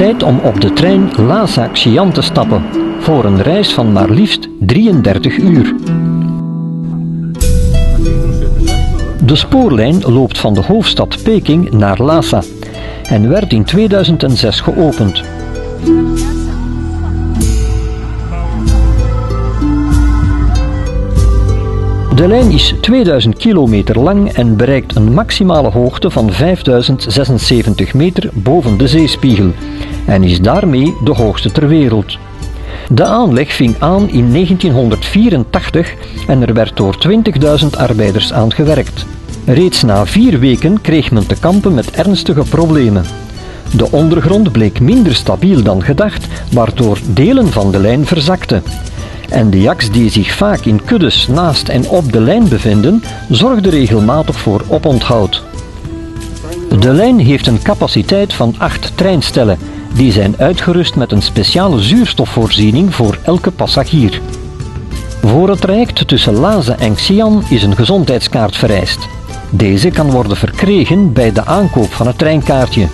Tijd om op de trein Lhasa-Xi'an te stappen, voor een reis van maar liefst 33 uur. De spoorlijn loopt van de hoofdstad Peking naar Lhasa en werd in 2006 geopend. De lijn is 2000 kilometer lang en bereikt een maximale hoogte van 5076 meter boven de zeespiegel en is daarmee de hoogste ter wereld. De aanleg ving aan in 1984 en er werd door 20.000 arbeiders aan gewerkt. Reeds na 4 weken kreeg men te kampen met ernstige problemen. De ondergrond bleek minder stabiel dan gedacht, waardoor delen van de lijn verzakten. En de yaks die zich vaak in kuddes naast en op de lijn bevinden, zorgden regelmatig voor oponthoud. De lijn heeft een capaciteit van 8 treinstellen, die zijn uitgerust met een speciale zuurstofvoorziening voor elke passagier. Voor het traject tussen Lhasa en Xi'an is een gezondheidskaart vereist. Deze kan worden verkregen bij de aankoop van het treinkaartje.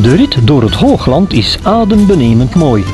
De rit door het hoogland is adembenemend mooi.